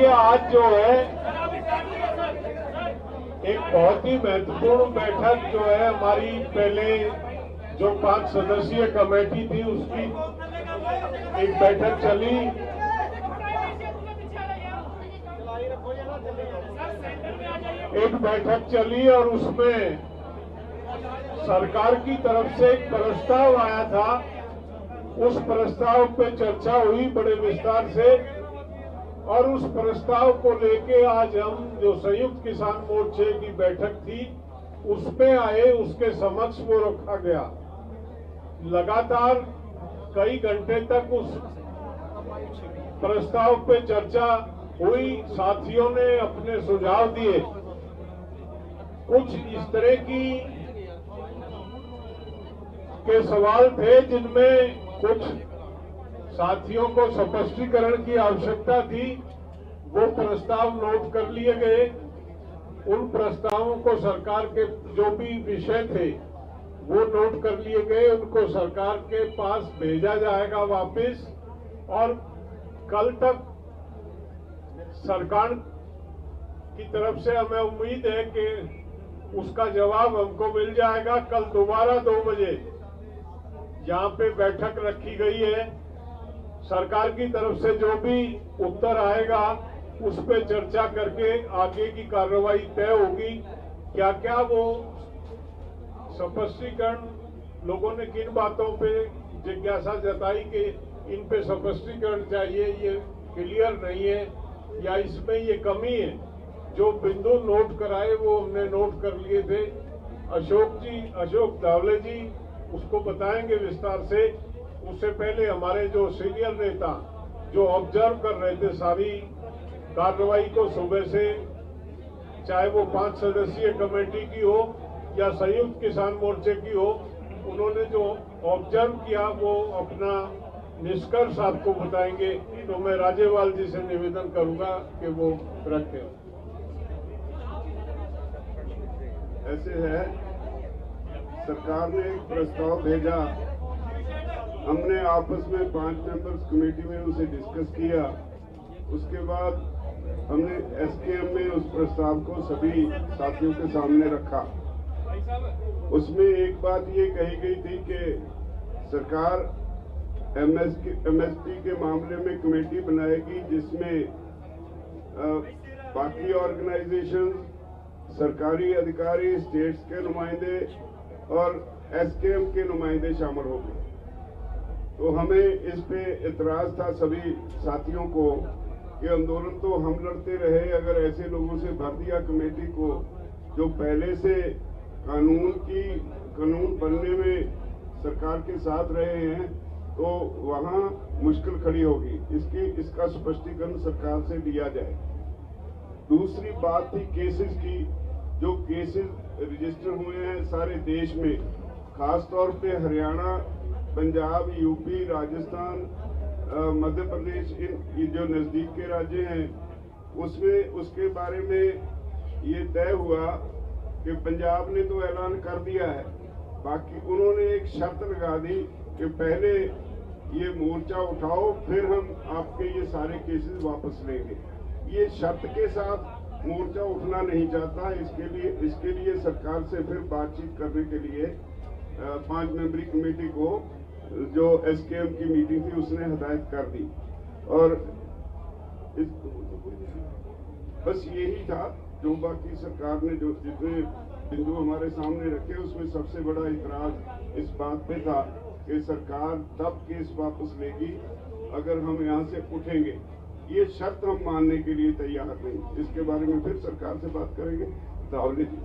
देखिए, आज जो है एक बहुत ही महत्वपूर्ण बैठक जो है हमारी, पहले जो 5 सदस्यीय कमेटी थी उसकी एक बैठक चली। और उसमें सरकार की तरफ से एक प्रस्ताव आया था। उस प्रस्ताव पे चर्चा हुई बड़े विस्तार से, और उस प्रस्ताव को लेके आज हम जो संयुक्त किसान मोर्चे की बैठक थी उसमें आए, उसके समक्ष वो रखा गया। लगातार कई घंटे तक उस प्रस्ताव पे चर्चा हुई, साथियों ने अपने सुझाव दिए। कुछ इस तरह के सवाल थे जिनमें कुछ साथियों को स्पष्टीकरण की आवश्यकता थी। वो प्रस्ताव नोट कर लिए गए। उन प्रस्तावों को सरकार के जो भी विषय थे वो नोट कर लिए गए। उनको सरकार के पास भेजा जाएगा वापस, और कल तक सरकार की तरफ से हमें उम्मीद है कि उसका जवाब हमको मिल जाएगा। कल दोबारा 2 बजे यहाँ पे बैठक रखी गई है। सरकार की तरफ से जो भी उत्तर आएगा उस पर चर्चा करके आगे की कार्रवाई तय होगी। क्या क्या वो स्पष्टीकरण, लोगों ने किन बातों पे जिज्ञासा जताई कि इन पे स्पष्टीकरण चाहिए, ये क्लियर नहीं है या इसमें ये कमी है, जो बिंदु नोट कराए वो हमने नोट कर लिए थे। अशोक धावले जी उसको बताएंगे विस्तार से। उससे पहले हमारे जो सीनियर नेता जो ऑब्जर्व कर रहे थे सारी कार्रवाई को सुबह से, चाहे वो 5 सदस्यीय कमेटी की हो या संयुक्त किसान मोर्चे की हो, उन्होंने जो ऑब्जर्व किया वो अपना निष्कर्ष आपको बताएंगे। तो मैं राजेवाल जी से निवेदन करूंगा कि वो रखें। ऐसे है, सरकार ने एक प्रस्ताव भेजा, हमने आपस में 5 मेंबर्स कमेटी में उसे डिस्कस किया। उसके बाद हमने एसकेएम में उस प्रस्ताव को सभी साथियों के सामने रखा। उसमें एक बात ये कही गई थी कि सरकार एमएसपी के मामले में कमेटी बनाएगी जिसमें बाकी ऑर्गेनाइजेशन, सरकारी अधिकारी, स्टेट्स के नुमाइंदे और एसकेएम के नुमाइंदे शामिल होंगे। तो हमें इस पे इतराज था सभी साथियों को कि आंदोलन तो हम लड़ते रहे, अगर ऐसे लोगों से भर दिया कमेटी को जो पहले से कानून बनने में सरकार के साथ रहे हैं, तो वहाँ मुश्किल खड़ी होगी। इसका स्पष्टीकरण सरकार से लिया जाए। दूसरी बात थी केसेस की। जो केसेस रजिस्टर हुए हैं सारे देश में, खास तौर पे हरियाणा, पंजाब, यूपी, राजस्थान, मध्य प्रदेश, इन जो नजदीक के राज्य हैं, उसमें उसके बारे में ये तय हुआ कि पंजाब ने तो ऐलान कर दिया है, बाकी उन्होंने एक शर्त लगा दी कि पहले ये मोर्चा उठाओ फिर हम आपके ये सारे केसेस वापस लेंगे। ये शर्त के साथ मोर्चा उठना नहीं चाहता। इसके लिए सरकार से फिर बातचीत करने के लिए 5 मेंबरी कमेटी को जो एसकेएम की मीटिंग थी उसने हदायत कर दी। और बस यही था जो बाकी सरकार ने जो जितने बिंदु हमारे सामने रखे, उसमें सबसे बड़ा इतराज इस बात पे था कि सरकार तब केस वापस लेगी अगर हम यहाँ से उठेंगे। ये शर्त हम मानने के लिए तैयार नहीं। इसके बारे में फिर सरकार से बात करेंगे। धावले जी।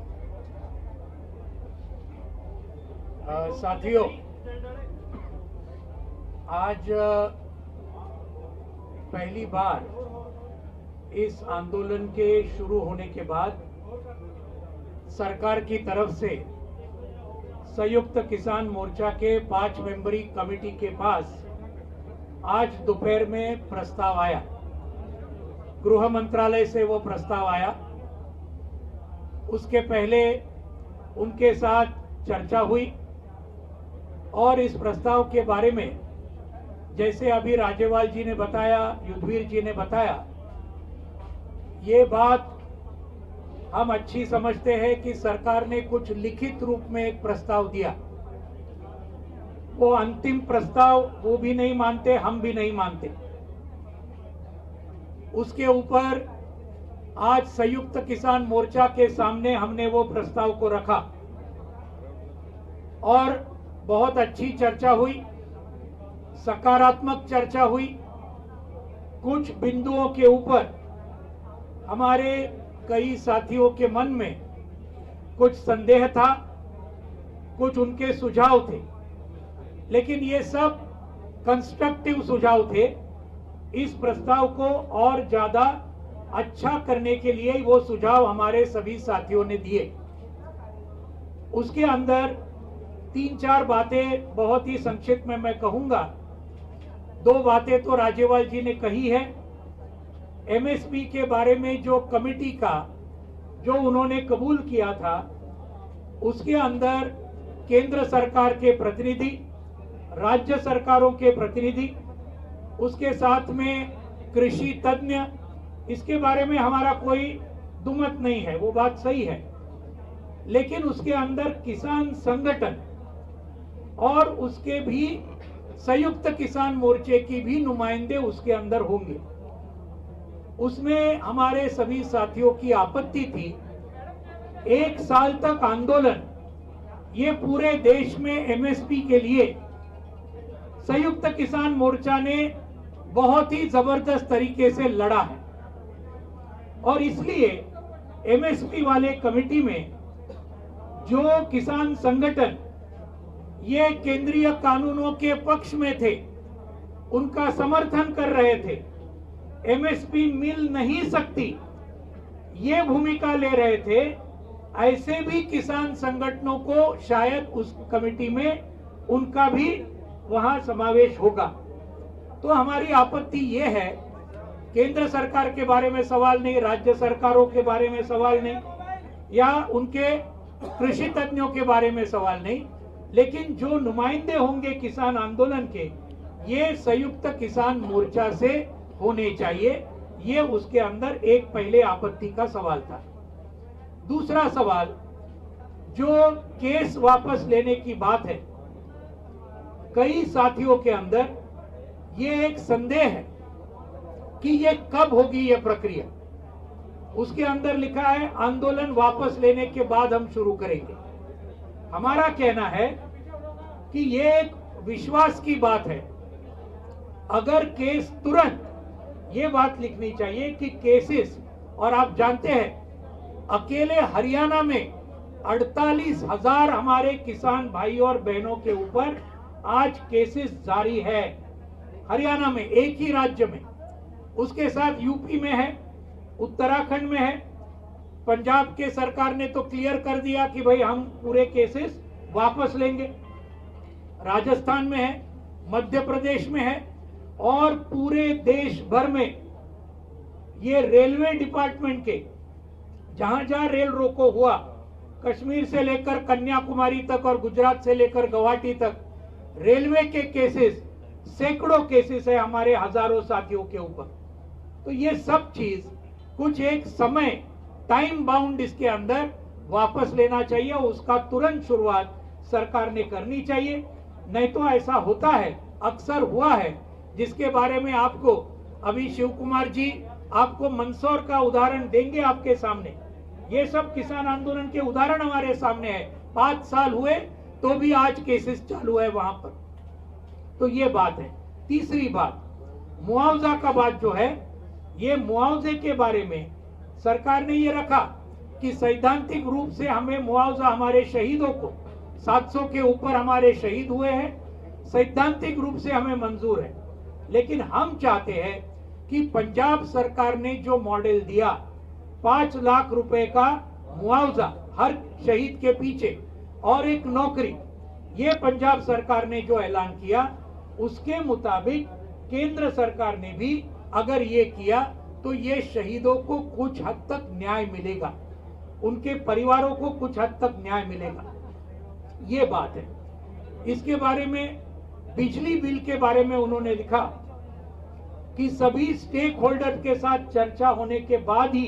साथियों, आज पहली बार इस आंदोलन के शुरू होने के बाद सरकार की तरफ से संयुक्त किसान मोर्चा के 5 मेंबरी कमेटी के पास आज दोपहर में प्रस्ताव आया। गृह मंत्रालय से वो प्रस्ताव आया। उसके पहले उनके साथ चर्चा हुई और इस प्रस्ताव के बारे में जैसे अभी राजेवाल जी ने बताया, युद्धवीर जी ने बताया ये बात हम अच्छी समझते हैं कि सरकार ने कुछ लिखित रूप में एक प्रस्ताव दिया। वो अंतिम प्रस्ताव वो भी नहीं मानते, हम भी नहीं मानते। उसके ऊपर आज संयुक्त किसान मोर्चा के सामने हमने वो प्रस्ताव को रखा और बहुत अच्छी चर्चा हुई, सकारात्मक चर्चा हुई। कुछ बिंदुओं के ऊपर हमारे कई साथियों के मन में कुछ संदेह था, कुछ उनके सुझाव थे, लेकिन ये सब कंस्ट्रक्टिव सुझाव थे। इस प्रस्ताव को और ज्यादा अच्छा करने के लिए वो सुझाव हमारे सभी साथियों ने दिए। उसके अंदर 3-4 बातें बहुत ही संक्षिप्त में मैं कहूंगा। 2 बातें तो राजेवाल जी ने कही है। एमएसपी के बारे में जो कमेटी का जो उन्होंने कबूल किया था, उसके अंदर केंद्र सरकार के प्रतिनिधि, राज्य सरकारों के प्रतिनिधि, उसके साथ में कृषि तज्ञ, इसके बारे में हमारा कोई दुमत नहीं है, वो बात सही है। लेकिन उसके अंदर किसान संगठन और उसके भी संयुक्त किसान मोर्चे की भी नुमाइंदे उसके अंदर होंगे। उसमें हमारे सभी साथियों की आपत्ति थी, 1 साल तक आंदोलन ये पूरे देश में एमएसपी के लिए संयुक्त किसान मोर्चा ने बहुत ही जबरदस्त तरीके से लड़ा है और इसलिए एमएसपी वाले कमेटी में जो किसान संगठन ये केंद्रीय कानूनों के पक्ष में थे, उनका समर्थन कर रहे थे, एमएसपी मिल नहीं सकती ये भूमिका ले रहे थे, ऐसे भी किसान संगठनों को शायद उस कमेटी में उनका भी वहां समावेश होगा। तो हमारी आपत्ति ये है, केंद्र सरकार के बारे में सवाल नहीं, राज्य सरकारों के बारे में सवाल नहीं, या उनके कृषि तज्ञों के बारे में सवाल नहीं, लेकिन जो नुमाइंदे होंगे किसान आंदोलन के, ये संयुक्त किसान मोर्चा से होने चाहिए। ये उसके अंदर एक पहले आपत्ति का सवाल था। दूसरा सवाल, जो केस वापस लेने की बात है, कई साथियों के अंदर ये एक संदेह है कि ये कब होगी ये प्रक्रिया। उसके अंदर लिखा है आंदोलन वापस लेने के बाद हम शुरू करेंगे। हमारा कहना है कि ये एक विश्वास की बात है। अगर केस तुरंत, ये बात लिखनी चाहिए कि केसेस, और आप जानते हैं अकेले हरियाणा में 48,000 हमारे किसान भाई और बहनों के ऊपर आज केसेस जारी है, हरियाणा में, एक ही राज्य में। उसके साथ यूपी में है, उत्तराखंड में है, पंजाब के सरकार ने तो क्लियर कर दिया कि भाई हम पूरे केसेस वापस लेंगे, राजस्थान में है, मध्य प्रदेश में है, और पूरे देश भर में ये रेलवे डिपार्टमेंट के जहां जहां रेल रोको हुआ, कश्मीर से लेकर कन्याकुमारी तक और गुजरात से लेकर गुवाहाटी तक, रेलवे के केसेस, सैकड़ों केसेस है हमारे हजारों साथियों के ऊपर। तो ये सब चीज कुछ एक समय, टाइम बाउंड इसके अंदर वापस लेना चाहिए, उसका तुरंत शुरुआत सरकार ने करनी चाहिए। नहीं तो ऐसा होता है, अक्सर हुआ है, जिसके बारे में आपको अभी शिव कुमार जी आपको मंदसौर का उदाहरण देंगे आपके सामने। ये सब किसान आंदोलन के उदाहरण हमारे सामने है। 5 साल हुए तो भी आज केसेस चालू है वहां पर। तो ये बात है। तीसरी बात, मुआवजा का बात जो है, ये मुआवजे के बारे में सरकार ने ये रखा कि सैद्धांतिक रूप से हमें मुआवजा, हमारे शहीदों को 700 के ऊपर हमारे शहीद हुए हैं, सैद्धांतिक रूप से हमें मंजूर है। लेकिन हम चाहते हैं कि पंजाब सरकार ने जो मॉडल दिया, 5 लाख रुपए का मुआवजा हर शहीद के पीछे और एक नौकरी, ये पंजाब सरकार ने जो ऐलान किया, उसके मुताबिक केंद्र सरकार ने भी अगर ये किया तो ये शहीदों को कुछ हद तक न्याय मिलेगा, उनके परिवारों को कुछ हद तक न्याय मिलेगा। ये बात है। इसके बारे में, बिजली बिल के बारे में उन्होंने लिखा कि सभी स्टेक होल्डर के साथ चर्चा होने के बाद ही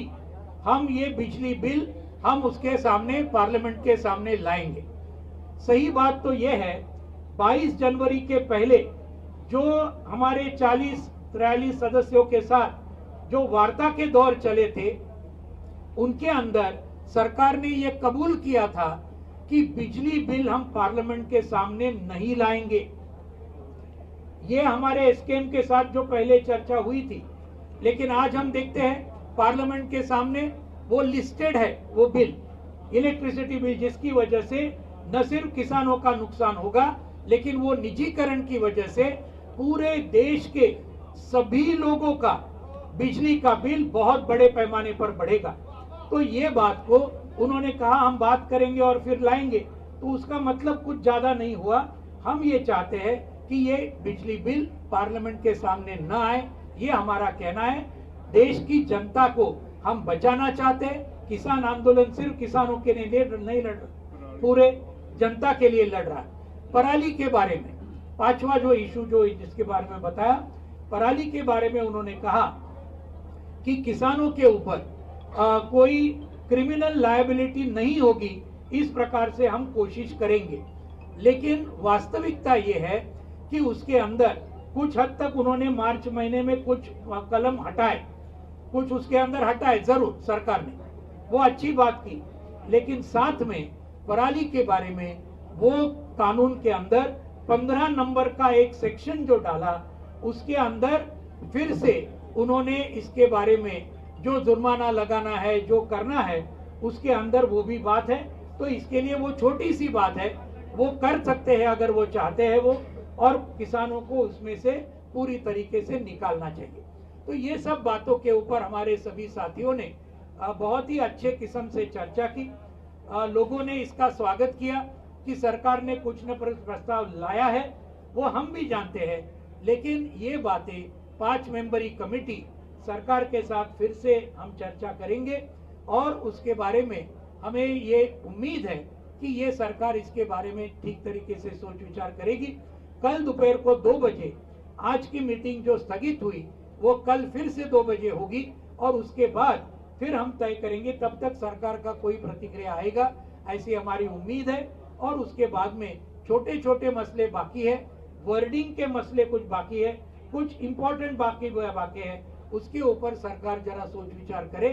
हम ये बिजली बिल हम उसके सामने पार्लियामेंट के सामने लाएंगे। सही बात तो यह है 22 जनवरी के पहले जो हमारे 40-43 सदस्यों के साथ जो वार्ता के दौर चले थे, उनके अंदर सरकार ने यह कबूल किया था कि बिजली बिल हम पार्लियामेंट के सामने नहीं लाएंगे। ये हमारे एसकेएम के साथ जो पहले चर्चा हुई थी, लेकिन आज हम देखते हैं पार्लियामेंट के सामने वो लिस्टेड है वो बिल, इलेक्ट्रिसिटी बिल, जिसकी वजह से न सिर्फ किसानों का नुकसान होगा, लेकिन वो निजीकरण की वजह से पूरे देश के सभी लोगों का बिजली का बिल बहुत बड़े पैमाने पर बढ़ेगा। तो ये बात को उन्होंने कहा हम बात करेंगे और फिर लाएंगे, तो उसका मतलब कुछ ज्यादा नहीं हुआ। हम ये चाहते हैं कि ये बिजली बिल पार्लियामेंट के सामने न आए, ये हमारा कहना है। देश की जनता को हम बचाना चाहते हैं। किसान आंदोलन सिर्फ किसानों के लिए नहीं लड़ रहा, पूरे जनता के लिए लड़ रहा है। पराली के बारे में पांचवा जो इशू जो जिसके बारे में बताया, पराली के बारे में उन्होंने कहा कि किसानों के ऊपर कोई क्रिमिनल लायबिलिटी नहीं होगी, इस प्रकार से हम कोशिश करेंगे। लेकिन वास्तविकता ये है कि उसके अंदर कुछ हद तक उन्होंने मार्च महीने में कुछ कलम हटाए, कुछ उसके अंदर हटाए जरूर सरकार ने, वो अच्छी बात की। लेकिन साथ में पराली के बारे में वो कानून के अंदर 15 नंबर का एक सेक्शन जो डाला, उसके अंदर फिर से उन्होंने इसके बारे में जो जुर्माना लगाना है, जो करना है, उसके अंदर वो भी बात है। तो इसके लिए वो छोटी सी बात है, वो कर सकते हैं अगर वो चाहते हैं वो, और किसानों को उसमें से पूरी तरीके से निकालना चाहिए। तो ये सब बातों के ऊपर हमारे सभी साथियों ने बहुत ही अच्छे किस्म से चर्चा की। लोगों ने इसका स्वागत किया कि सरकार ने कुछ न प्रस्ताव लाया है, वो हम भी जानते हैं। लेकिन ये बातें 5 मेंबरी कमेटी सरकार के साथ फिर से हम चर्चा करेंगे और उसके बारे में हमें ये उम्मीद है कि ये सरकार इसके बारे में ठीक तरीके से सोच विचार करेगी। कल दोपहर को 2 बजे आज की मीटिंग जो स्थगित हुई वो कल फिर से 2 बजे होगी और उसके बाद फिर हम तय करेंगे। तब तक सरकार का कोई प्रतिक्रिया आएगा ऐसी हमारी उम्मीद है। और उसके बाद में छोटे छोटे मसले बाकी है, वर्डिंग के मसले कुछ बाकी है, कुछ इंपॉर्टेंट बाकी है, उसके ऊपर सरकार जरा सोच विचार करे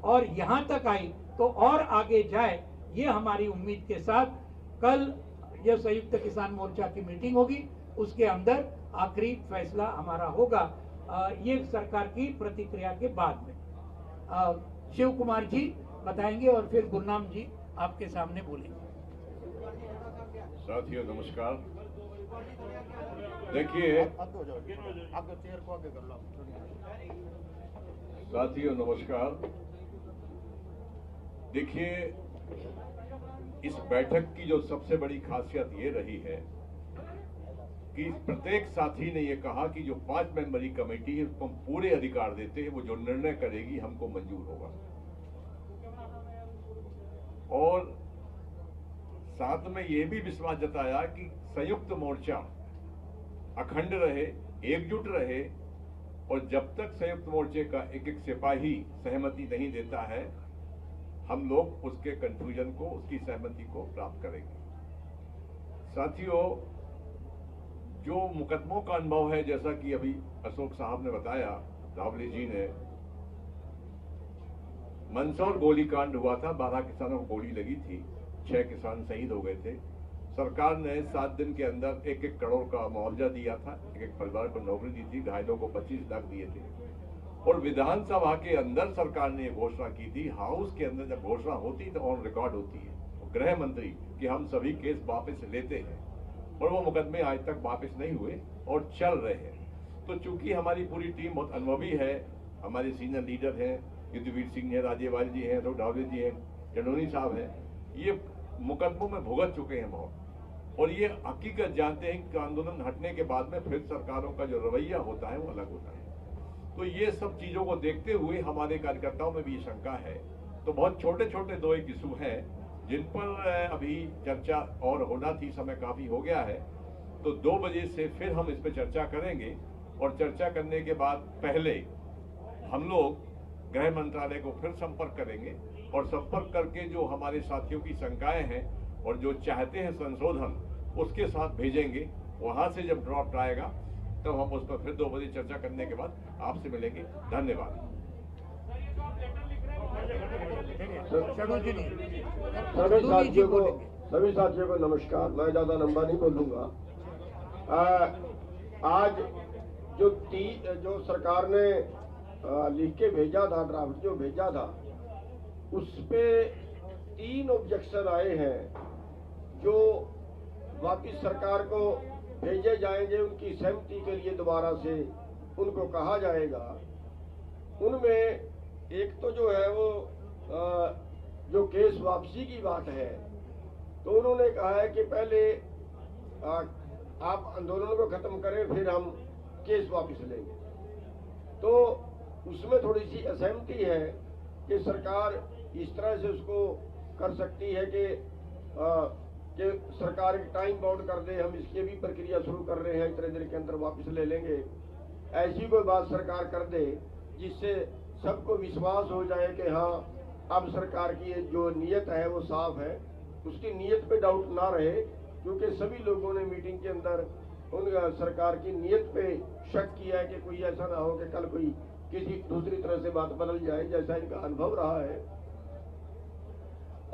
और यहाँ तक आई तो और आगे जाए, ये हमारी उम्मीद के साथ कल यह संयुक्त किसान मोर्चा की मीटिंग होगी, उसके अंदर आखिरी फैसला हमारा होगा ये सरकार की प्रतिक्रिया के बाद में। शिव कुमार जी बताएंगे और फिर गुरनाम जी आपके सामने बोलेंगे। साथियों नमस्कार। देखिए साथियों नमस्कार। देखिए इस बैठक की जो सबसे बड़ी खासियत ये रही है कि प्रत्येक साथी ने ये कहा कि जो 5 मेंबरी कमेटी है उसको हम पूरे अधिकार देते हैं, वो जो निर्णय करेगी हमको मंजूर होगा। और साथ में ये भी विश्वास जताया कि संयुक्त मोर्चा अखंड रहे, एकजुट रहे और जब तक संयुक्त मोर्चे का एक एक सिपाही सहमति नहीं देता है, हम लोग उसके कंफ्यूजन को, उसकी सहमति को प्राप्त करेंगे। साथियों, जो मुकदमों का अनुभव है, जैसा कि अभी अशोक साहब ने बताया, धावले जी ने, मंदसौर गोलीकांड हुआ था, 12 किसानों को गोली लगी थी, 6 किसान शहीद हो गए थे। सरकार ने 7 दिन के अंदर 1-1 करोड़ का मुआवजा दिया था, एक परिवार को नौकरी दी थी, घायलों को 25 लाख दिए थे। और विधानसभा के अंदर सरकार ने घोषणा की थी, हाउस के अंदर जब घोषणा होती तो ऑन रिकॉर्ड होती है, गृह मंत्री, कि हम सभी केस वापस लेते हैं। और वो मुकदमे आज तक वापस नहीं हुए और चल रहे हैं। तो चूंकि हमारी पूरी टीम बहुत अनुभवी है, हमारे सीनियर लीडर हैं, युद्धवीर सिंह हैं, राजेवाल जी हैं, तो डावले जी हैं, जनोनी साहब हैं, ये मुकदमों में भुगत चुके हैं बहुत, और ये हकीकत जानते हैं कि आंदोलन हटने के बाद में फिर सरकारों का जो रवैया होता है वो अलग होता है। तो ये सब चीजों को देखते हुए हमारे कार्यकर्ताओं में भी शंका है। तो बहुत छोटे छोटे 2-1 इशू हैं जिन पर अभी चर्चा और होना थी, समय काफी हो गया है। तो 2 बजे से फिर हम इस पर चर्चा करेंगे और चर्चा करने के बाद पहले हम लोग गृह मंत्रालय को फिर संपर्क करेंगे और संपर्क करके जो हमारे साथियों की शंकाएं हैं और जो चाहते हैं संशोधन उसके साथ भेजेंगे। वहां से जब ड्राफ्ट आएगा तब हम उस पर फिर 2 बजे चर्चा करने के बाद आपसे मिलेंगे। धन्यवाद। सभी साथियों को नमस्कार। मैं ज्यादा लंबा नहीं बोलूंगा। आज जो सरकार ने लिख के भेजा था, ड्राफ्ट जो भेजा था, उस पे 3 ऑब्जेक्शन आए हैं जो वापिस सरकार को भेजे जाएंगे, उनकी सहमति के लिए दोबारा से उनको कहा जाएगा। उनमें एक तो जो है वो जो केस वापसी की बात है, तो उन्होंने कहा है कि पहले आप आंदोलन को खत्म करें फिर हम केस वापस लेंगे। तो उसमें थोड़ी सी असहमति है कि सरकार इस तरह से उसको कर सकती है कि सरकार एक टाइम बाउंड कर दे, हम इसकी भी प्रक्रिया शुरू कर रहे हैं, इतने दिन के अंदर वापस ले लेंगे। ऐसी कोई बात सरकार कर दे जिससे सबको विश्वास हो जाए कि हाँ अब सरकार की जो नीयत है वो साफ है, उसकी नीयत पे डाउट ना रहे, क्योंकि सभी लोगों ने मीटिंग के अंदर उन सरकार की नीयत पे शक किया है कि कोई ऐसा ना हो कि कल कोई किसी दूसरी तरह से बात बदल जाए, जैसा इनका अनुभव रहा है।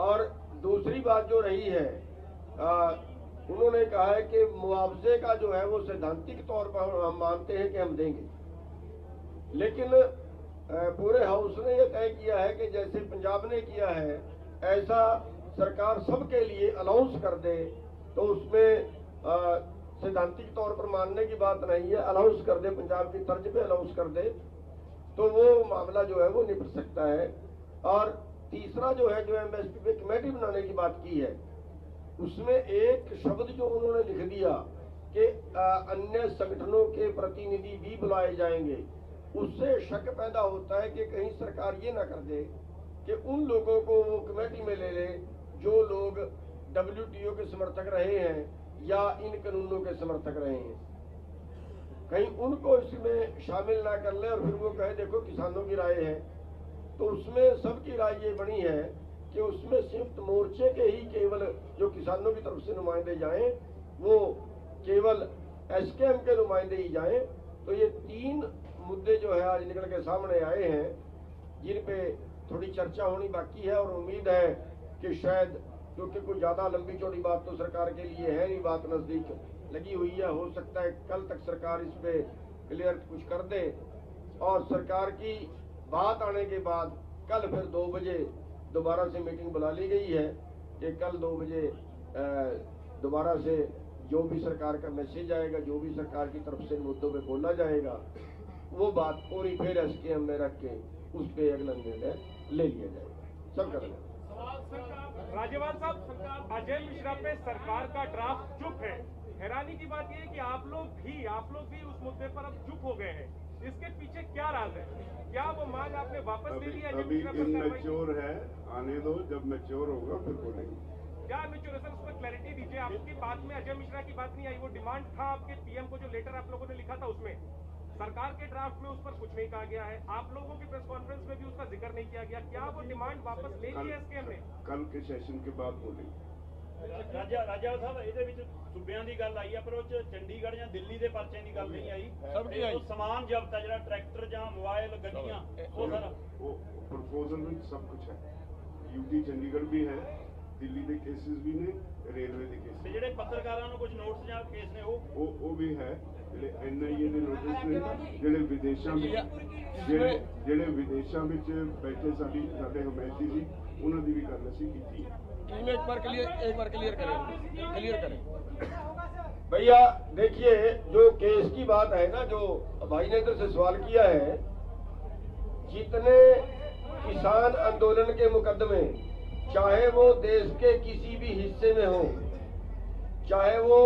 और दूसरी बात जो रही है, उन्होंने कहा है कि मुआवजे का जो है वो सैद्धांतिक तौर पर हम मानते हैं कि हम देंगे, लेकिन पूरे हाउस ने यह तय किया है कि जैसे पंजाब ने किया है ऐसा सरकार सबके लिए अनाउंस कर दे, तो उसमें सैद्धांतिक तौर पर मानने की बात नहीं है, अनाउंस कर दे, पंजाब की तर्ज पे अनाउंस कर दे, तो वो मामला जो है वो निपट सकता है। और तीसरा जो है, जो एमएसपी पे कमेटी बनाने की बात की है, उसमें एक शब्द जो उन्होंने लिख दिया कि अन्य संगठनों के प्रतिनिधि भी बुलाए जाएंगे, उससे शक पैदा होता है कि कहीं सरकार ये ना कर दे कि उन लोगों को वो कमेटी में ले ले जो लोग WTO के समर्थक रहे हैं या इन कानूनों के समर्थक रहे हैं, कहीं उनको इसमें शामिल ना कर ले और फिर वो कहे देखो किसानों की राय है। तो उसमें सबकी राय ये बनी है कि उसमें संयुक्त मोर्चे के ही केवल जो किसानों की तरफ से नुमाइंदे जाएं, वो केवल SKM के नुमाइंदे ही जाएं। तो ये 3 मुद्दे जो है आज निकल के सामने आए हैं, जिन पे थोड़ी चर्चा होनी बाकी है, और उम्मीद है कि शायद, क्योंकि कोई ज्यादा लंबी चौड़ी बात तो सरकार के लिए है नहीं, बात नजदीक लगी हुई है, हो सकता है कल तक सरकार इस पे क्लियर कुछ कर दे, और सरकार की बात आने के बाद कल फिर 2 बजे दोबारा से मीटिंग बुला ली गई है कि कल 2 बजे दोबारा से जो भी सरकार का मैसेज आएगा, जो भी सरकार की तरफ से मुद्दों पे बोला जाएगा, वो बात पूरी फिर SKM में रख के उस पे अगला निर्णय ले लिया जाएगा। सब कर लें। राज्यपाल साहब, अजय मिश्रा पे सरकार का ड्राफ्ट चुप है। हैरानी की बात यह है कि आप लोग भी उस मुद्दे पर अब चुप हो गए हैं। इसके पीछे क्या राज है? क्या वो मांग आपने वापस ले ली? अभी इनमेच्योर है, आने दो, जब मैच्योर होगा फिर बोलेंगे। क्या मैच्योर है सर, उस पर क्लैरिटी दीजिए। आपकी बात में अजय मिश्रा की बात नहीं आई, वो डिमांड था आपके PM को, जो लेटर आप लोगों ने लिखा था उसमें सरकार के ड्राफ्ट में उस पर कुछ नहीं कहा गया है। आप लोगों की प्रेस कॉन्फ्रेंस में भी उसका जिक्र नहीं किया गया। क्या वो डिमांड वापस ले ली है SKM ने? कल के सेशन के बाद बोलेंगे। ਰਾਜਾ ਸਾਹਿਬ, ਇਹਦੇ ਵਿੱਚ ਸੂਬਿਆਂ ਦੀ ਗੱਲ ਆਈ ਆ, ਪਰ ਉਹ ਚ ਚੰਡੀਗੜ੍ਹ ਜਾਂ ਦਿੱਲੀ ਦੇ ਪਰਚੇ ਦੀ ਗੱਲ ਨਹੀਂ ਆਈ। ਸਭ ਦੀ ਆਈ। ਸਮਾਨ ਜ਼ਬਤ ਆ, ਜਿਹੜਾ ਟਰੈਕਟਰ ਜਾਂ ਮੋਬਾਈਲ, ਗੱਡੀਆਂ, ਉਹ ਸਾਰਾ वो प्रपोजल में सब कुछ है। UT चंडीगढ़ भी है, दिल्ली के केसेस भी ने, रेलवे के केसेस। ਤੇ ਜਿਹੜੇ ਪੱਤਰਕਾਰਾਂ ਨੂੰ ਕੁਝ ਨੋਟਿਸ ਜਾਂ ਕੇਸ ਨੇ ਉਹ ਵੀ ਹੈ, ਜਿਹੜੇ NIA ਦੇ ਨੋਟਿਸ ਨੇ, ਜਿਹੜੇ ਵਿਦੇਸ਼ਾਂ ਵਿੱਚ ਬੈਠੇ ਸਾਡੇ ਹਮਾਇਤੀ ਸੀ, ਉਹਨਾਂ ਦੀ ਵੀ ਗੱਲ ਅਸੀਂ ਕੀਤੀ ਹੈ। एक बार क्लियर करें भैया। देखिए, जो केस की बात है ना, जो भाई ने इधर से सवाल किया है, जितने किसान आंदोलन के मुकदमे, चाहे वो देश के किसी भी हिस्से में हो, चाहे वो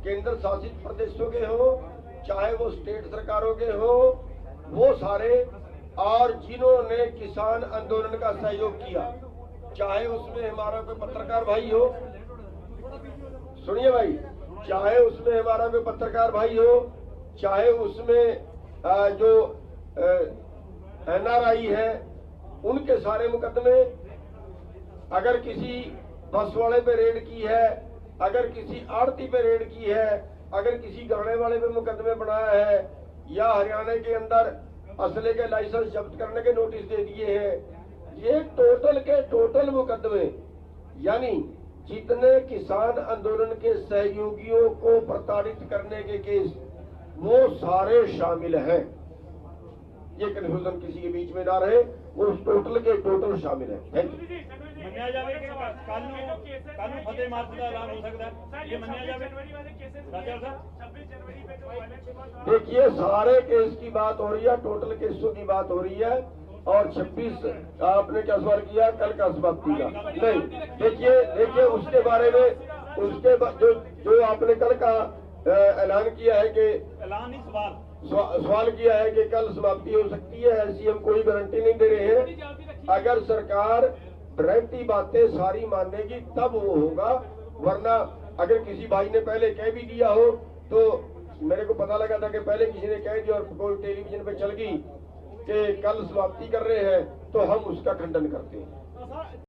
केंद्र शासित प्रदेशों के हो, चाहे वो स्टेट सरकारों के हो, वो सारे, और जिन्होंने किसान आंदोलन का सहयोग किया, चाहे उसमें हमारा कोई पत्रकार भाई हो, सुनिए भाई, चाहे उसमें हमारा कोई पत्रकार भाई हो, चाहे उसमें जो NRI है, उनके सारे मुकदमे, अगर किसी बस वाले पे रेड की है, अगर किसी आड़ती पे रेड की है, अगर किसी गाने वाले पे मुकदमे बनाया है, या हरियाणा के अंदर असले के लाइसेंस जब्त करने के नोटिस दे दिए हैं, ये टोटल के टोटल मुकदमे, यानी जितने किसान आंदोलन के सहयोगियों को प्रताड़ित करने के केस, वो सारे शामिल हैं। ये कंफ्यूजन किसी के बीच में ना रहे, वो टोटल के टोटल शामिल है। Thank you. ਮੰਨਿਆ ਜਾਵੇ ਕਿ ਕੱਲ ਨੂੰ ਫਤਿਹ ਮਾਰਚ ਦਾ ਐਲਾਨ ਹੋ ਸਕਦਾ ਹੈ, ये ਮੰਨਿਆ ਜਾਵੇ राजा साहब। 26 जनवरी पे जो वायलेंस हुआ था, देखिए सारे केस की बात हो रही है, टोटल केसों की बात हो रही है, और 26 आपने क्या सवाल किया, कल का समाप्ति का नहीं। देखिए उसके बारे में जो आपने कल का ऐलान किया है कि ऐलान नहीं सवाल किया है कि कल समाप्ति हो सकती है, ऐसी हम कोई गारंटी नहीं दे रहे हैं। अगर सरकार गारंटी बातें सारी मानेगी तब वो होगा, वरना अगर किसी भाई ने पहले कह भी दिया हो, तो मेरे को पता लगा था कि पहले किसी ने कह दिया और कोई टेलीविजन पे चल गई कि कल समाप्ति कर रहे हैं, तो हम उसका खंडन करते हैं।